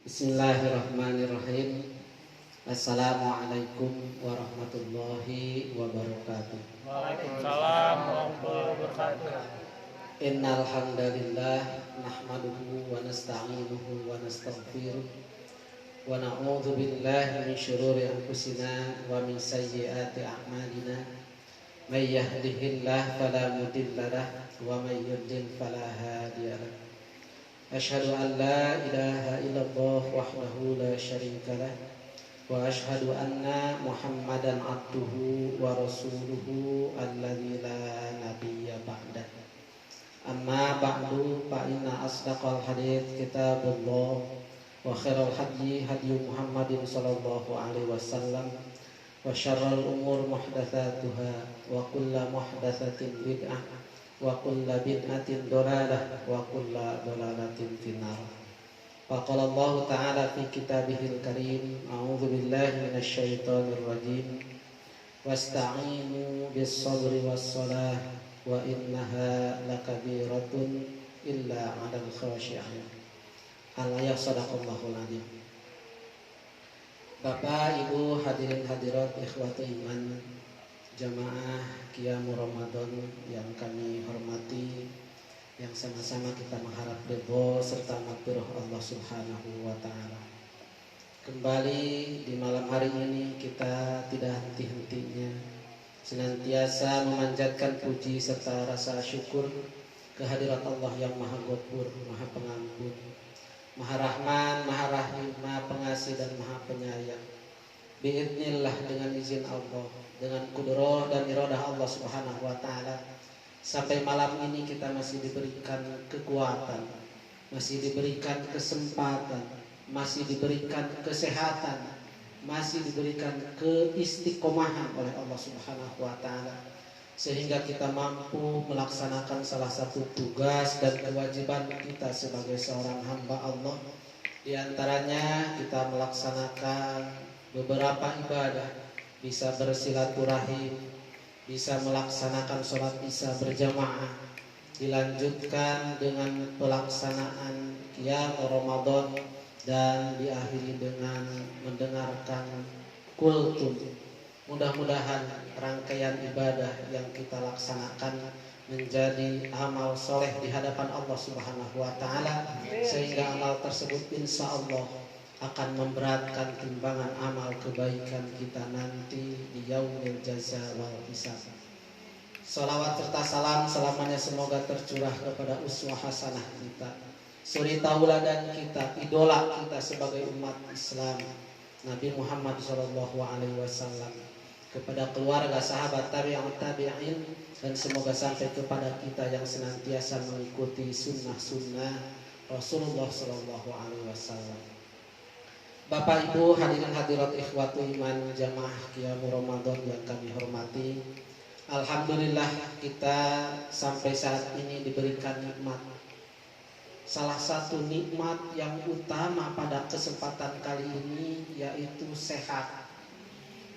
Bismillahirrahmanirrahim. Assalamualaikum warahmatullahi wabarakatuh. Waalaikumsalam warahmatullahi wabarakatuh. Innal hamdalillah nahmaduhu wa nasta'inuhu wa nastaghfiruh wa na'udzu billahi min syururi anfusina wa min sayyiati a'malina. May yahdihillahu fala mudilla lahu wa may yudlil fala hadiya lahu. Asyhadu an la ilaha illallah wahdahu la syarika lah wa asyhadu anna Muhammadan abduhu wa rasuluhu alladzi la nabiyya ba'dah. Amma ba'du fa inna asdaqal hadits kitabullah wa khairal hadyi hadyu Muhammadin sallallahu alaihi wasallam wa syarrul umur muhdatsatuha wa kullu muhdatsatin bid'ah wa kulla bid'atin dolalah wa kulla dolalatin finnar. Faqala Allah Ta'ala fi kitabihil karim, a'udzu billahi minasy syaithanir rajim, wasta'inu bis sabri was salah wa innaha lakabiratun illa 'alal khashi'in. Al-ayat sadaqallahul adzim. Bapak, Ibu, hadirin hadirat ikhwatu iman, jamaah Qiyamul Ramadan yang kami hormati, yang sama-sama kita mengharap ridho serta maghfirah Allah Subhanahu wa taala. Kembali di malam hari ini kita tidak henti-hentinya senantiasa memanjatkan puji serta rasa syukur kehadirat Allah yang Maha Ghafur, Maha Pengampun, Maha Rahman, Maha Rahim, Maha Pengasih dan Maha Penyayang. Biidznillah, dengan izin Allah, dengan kudrah dan iradah Allah Subhanahu wa taala, sampai malam ini kita masih diberikan kekuatan, masih diberikan kesempatan, masih diberikan kesehatan, masih diberikan keistiqomahan oleh Allah Subhanahu wa taala, sehingga kita mampu melaksanakan salah satu tugas dan kewajiban kita sebagai seorang hamba Allah. Di antaranya kita melaksanakan beberapa ibadah, bisa bersilaturahim, bisa melaksanakan sholat isya berjamaah, dilanjutkan dengan pelaksanaan qiyam Ramadan, dan diakhiri dengan mendengarkan kultum. Mudah-mudahan rangkaian ibadah yang kita laksanakan menjadi amal soleh di hadapan Allah Subhanahu wa taala, sehingga amal tersebut insya Allah akan memberatkan timbangan amal kebaikan kita nanti di yaumil jaza wal hisab. Salawat serta salam selamanya semoga tercurah kepada uswah hasanah kita, suri tauladan kita, idola kita sebagai umat Islam, Nabi Muhammad SAW, kepada keluarga, sahabat, tabi'in, dan semoga sampai kepada kita yang senantiasa mengikuti sunnah-sunnah Rasulullah SAW. Bapak, Ibu, hadirin hadirat ikhwatu iman, jamaah Qiyamul Ramadan yang kami hormati, alhamdulillah kita sampai saat ini diberikan nikmat. Salah satu nikmat yang utama pada kesempatan kali ini yaitu sehat.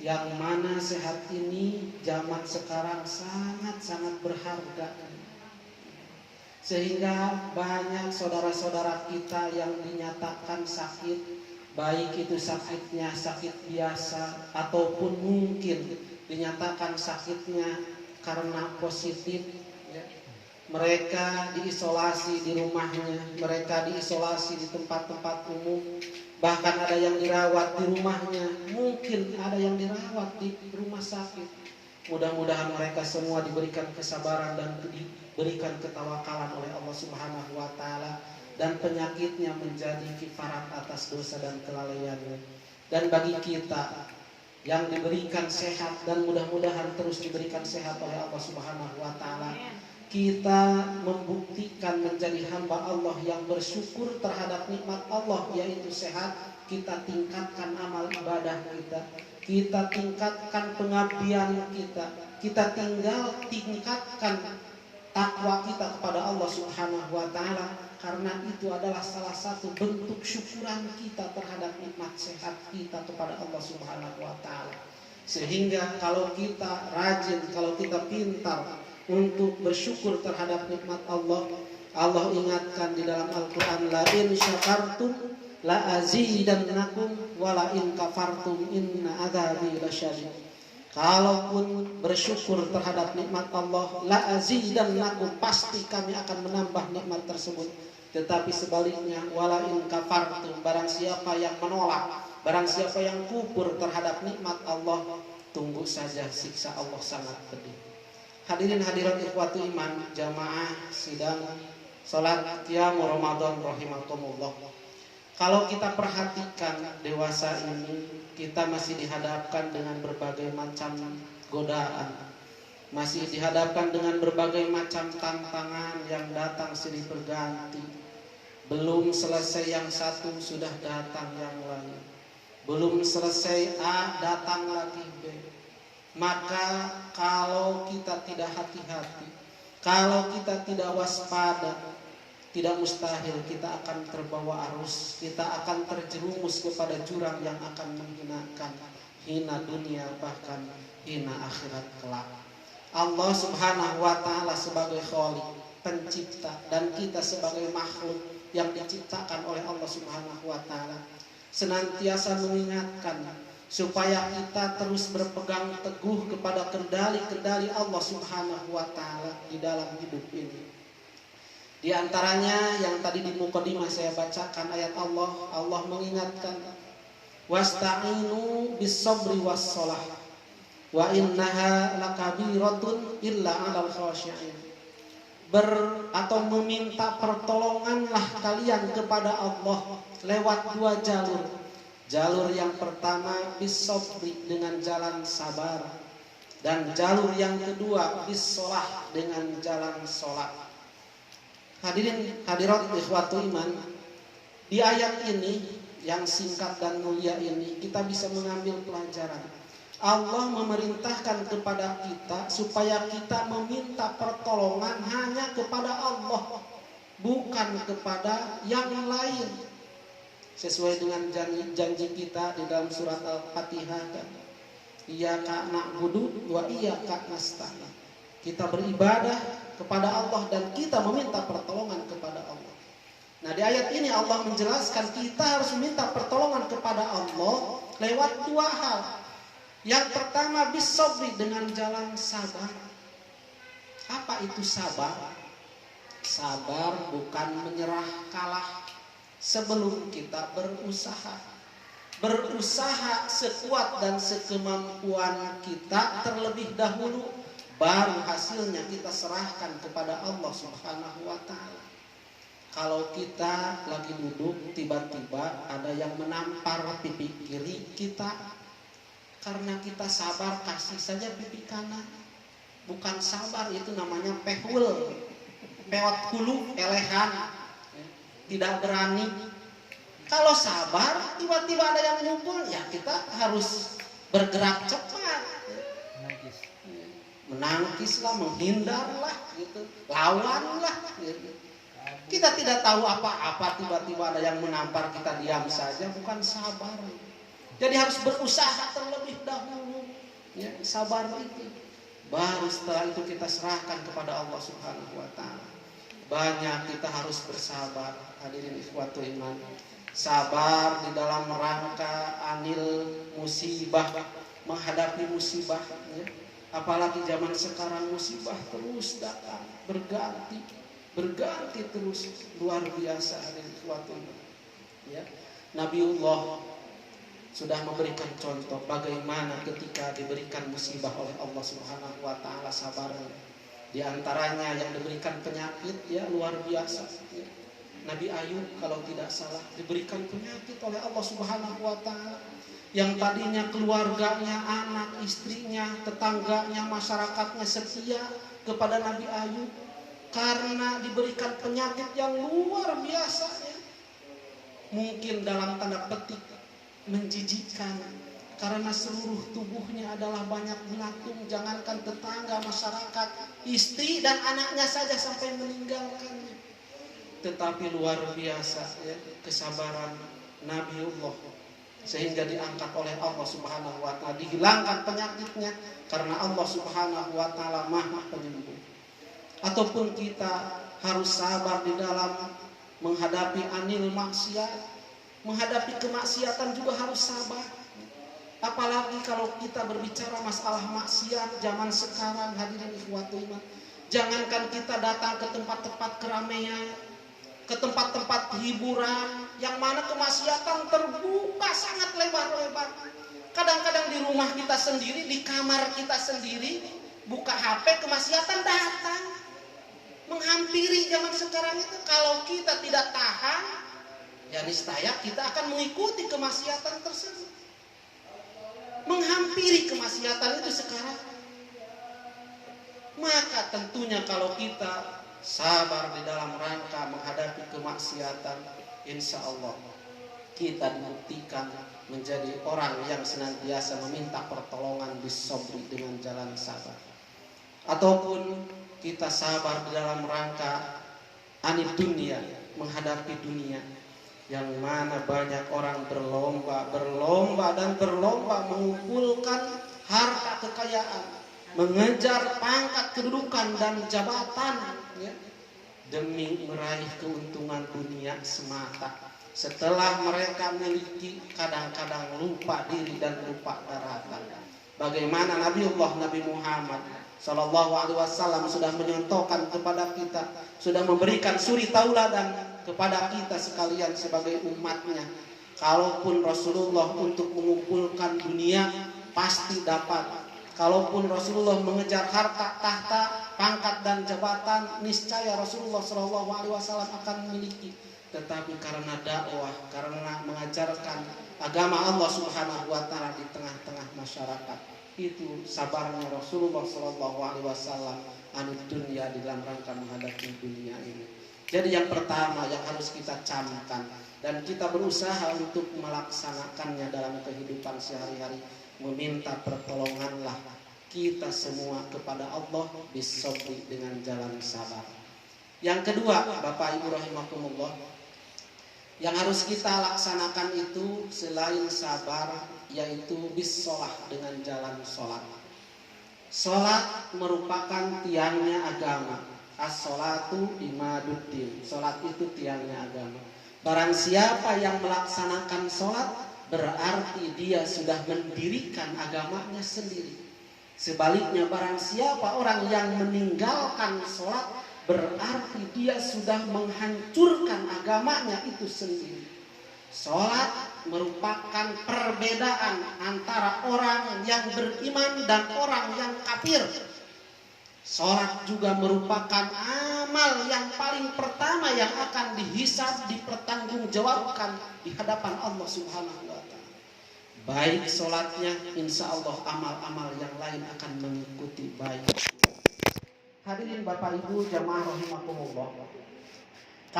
Yang mana sehat ini zaman sekarang sangat-sangat berharga, sehingga banyak saudara-saudara kita yang dinyatakan sakit, baik itu sakitnya sakit biasa ataupun mungkin dinyatakan sakitnya karena positif, ya. Mereka diisolasi di rumahnya, mereka diisolasi di tempat-tempat umum, bahkan ada yang dirawat di rumahnya, mungkin ada yang dirawat di rumah sakit. Mudah-mudahan mereka semua diberikan kesabaran dan diberikan ketawakalan oleh Allah Subhanahu wa taala, dan penyakitnya menjadi kifarat atas dosa dan kelalaiannya. Dan bagi kita yang diberikan sehat, dan mudah-mudahan terus diberikan sehat oleh Allah Subhanahu wa taala, kita membuktikan menjadi hamba Allah yang bersyukur terhadap nikmat Allah yaitu sehat. Kita tingkatkan amal ibadah kita tingkatkan pengabdian kita tingkatkan takwa kita kepada Allah Subhanahu wa taala, karena itu adalah salah satu bentuk syukuran kita terhadap nikmat sehat kita kepada Allah Subhanahu wa taala. Sehingga kalau kita rajin, kalau kita pintar untuk bersyukur terhadap nikmat Allah, Allah ingatkan di dalam Al-Quran, la in syakartum la azidannakum wala in kafartum inna adzabi lasyadid. Kalaupun bersyukur terhadap nikmat Allah, la azidannakum, pasti kami akan menambah nikmat tersebut. Tetapi sebaliknya, wala in kafartum, barang siapa yang menolak, barang siapa yang kufur terhadap nikmat Allah, tunggu saja siksa Allah sangat pedih. Hadirin hadirat ikhwatu iman, jamaah sidang salat qiyam Ramadan rahimakumullah. Kalau kita perhatikan dewasa ini, kita masih dihadapkan dengan berbagai macam godaan, masih dihadapkan dengan berbagai macam tantangan yang datang silih berganti. Belum selesai yang satu sudah datang yang lain, belum selesai A datang lagi B. Maka kalau kita tidak hati-hati, kalau kita tidak waspada, tidak mustahil kita akan terbawa arus, kita akan terjerumus kepada jurang yang akan menghinakan, hina dunia bahkan hina akhirat kelak. Allah Subhanahu wa taala sebagai Khaliq, pencipta, dan kita sebagai makhluk yang diciptakan oleh Allah Subhanahu wa taala senantiasa mengingatkan supaya kita terus berpegang teguh kepada kendali-kendali Allah Subhanahu wa taala di dalam hidup ini. Di antaranya yang tadi di mukadimah saya bacakan ayat Allah, Allah mengingatkan wasta'inu bis-sabri was-shalah wa innaha lakabiratun illa 'alal khashi'in. Atau meminta pertolonganlah kalian kepada Allah lewat dua jalur. Jalur yang pertama bis-sabri, dengan jalan sabar, dan jalur yang kedua bis-shalah, dengan jalan salat. Hadirin hadirat ikhwatu iman, di ayat ini yang singkat dan mulia ini kita bisa mengambil pelajaran. Allah memerintahkan kepada kita supaya kita meminta pertolongan hanya kepada Allah, bukan kepada yang lain. Sesuai dengan janji kita di dalam surat Al-Fatihah kan, iyyaka na'budu wa iyyaka nasta'in. Kita beribadah kepada Allah dan kita meminta pertolongan kepada Allah. Nah, di ayat ini Allah menjelaskan kita harus meminta pertolongan kepada Allah lewat dua hal. Yang pertama bis-sabri, dengan jalan sabar. Apa itu sabar? Sabar bukan menyerah kalah sebelum kita berusaha. Berusaha sekuat dan sekemampuan kita terlebih dahulu, baru hasilnya kita serahkan kepada Allah Subhanahu wa taala. Kalau kita lagi duduk, tiba-tiba ada yang menampar pipi kiri kita, karena kita sabar kasih saja pipi kanan. Bukan sabar, itu namanya pehul, pewat hulu, elehan, tidak berani. Kalau sabar, tiba-tiba ada yang mukul, ya kita harus bergerak cepat, menangkislah, menghindarlah, gitu, lawanlah, gitu. Kita tidak tahu apa-apa, tiba-tiba ada yang menampar, kita diam saja, bukan sabar. Jadi harus berusaha terlebih dahulu, ya, sabar itu. Baru setelah itu kita serahkan kepada Allah Subhanahu wa taala. Banyak kita harus bersabar, hadirin ikhwatu iman. Sabar di dalam rangka anil musibah, menghadapi musibah, ya. Apalagi zaman sekarang musibah terus datang, berganti terus, luar biasa, hadirin ikhwatu iman. Ya. Nabiullah sudah memberikan contoh bagaimana ketika diberikan musibah oleh Allah Subhanahu wa taala sabarnya. Di antaranya yang diberikan penyakit, ya, luar biasa, ya. Nabi Ayub kalau tidak salah diberikan penyakit oleh Allah Subhanahu wa taala. Yang tadinya keluarganya, anak, istrinya, tetangganya, masyarakatnya setia kepada Nabi Ayub, karena diberikan penyakit yang luar biasa, ya. Mungkin dalam tanda petik menjijikkan, karena seluruh tubuhnya adalah banyak belatung, jangankan tetangga, masyarakat, istri dan anaknya saja sampai meninggalkannya. Tetapi luar biasa, ya, kesabaran Nabiullah, sehingga diangkat oleh Allah Subhanahu wa taala, dihilangkan penyakitnya karena Allah Subhanahu wa taala Maha Penyembuh. Ataupun kita harus sabar di dalam menghadapi anil maksiat, menghadapi kemaksiatan juga harus sabar. Apalagi kalau kita berbicara masalah maksiat zaman sekarang, hadirin ikhwatul iman. Jangankan kita datang ke tempat-tempat keramaian, ke tempat-tempat hiburan, yang mana kemaksiatan terbuka sangat lebar-lebar. Kadang-kadang di rumah kita sendiri, di kamar kita sendiri, buka HP, kemaksiatan datang menghampiri zaman sekarang itu. Kalau kita tidak tahan, ya niscaya kita akan mengikuti kemaksiatan tersebut. Menghampiri kemaksiatan itu sekarang. Maka tentunya kalau kita sabar di dalam rangka menghadapi kemaksiatan, insya Allah kita dibuktikan menjadi orang yang senantiasa meminta pertolongan bisobri dengan jalan sabar. Ataupun kita sabar di dalam rangka anid dunia, menghadapi dunia, yang mana banyak orang berlomba mengumpulkan harta kekayaan, mengejar pangkat kedudukan dan jabatan, ya, demi meraih keuntungan dunia semata. Setelah mereka memiliki, kadang-kadang lupa diri dan lupa daratan. Bagaimana Nabi Muhammad Sallallahu Alaihi Wasallam sudah menyontohkan kepada kita, sudah memberikan suri tauladan kepada kita sekalian sebagai umatnya. Kalaupun Rasulullah untuk mengumpulkan dunia pasti dapat. Kalaupun Rasulullah mengejar harta, tahta, pangkat dan jabatan, niscaya Rasulullah Sallallahu Alaihi Wasallam akan memiliki. Tetapi karena dakwah, karena mengajarkan agama Allah Subhanahu Wa Taala di tengah-tengah masyarakat, itu sabarnya Rasulullah Sallallahu Alaihi Wasallam anid dunia di dalam rangka menghadapi dunia ini. Jadi yang pertama yang harus kita camkan dan kita berusaha untuk melaksanakannya dalam kehidupan sehari-hari, meminta pertolonganlah kita semua kepada Allah bisobri dengan jalan sabar. Yang kedua, Bapak Ibu rahimakumullah, yang harus kita laksanakan itu selain sabar, yaitu bisolah dengan jalan sholat. Sholat merupakan tiangnya agama. As-sholatu imaduddin. Sholat itu tiangnya agama. Barang siapa yang melaksanakan sholat, berarti dia sudah mendirikan agamanya sendiri. Sebaliknya barang siapa orang yang meninggalkan sholat, berarti dia sudah menghancurkan agamanya itu sendiri. Sholat merupakan perbedaan antara orang yang beriman dan orang yang kafir. Sholat juga merupakan amal yang paling pertama yang akan dihisab, dipertanggungjawabkan di hadapan Allah Subhanahu wa Ta'ala. Baik sholatnya, insya Allah amal-amal yang lain akan mengikuti baik. Hadirin Bapak Ibu jamaah rahimakumullah,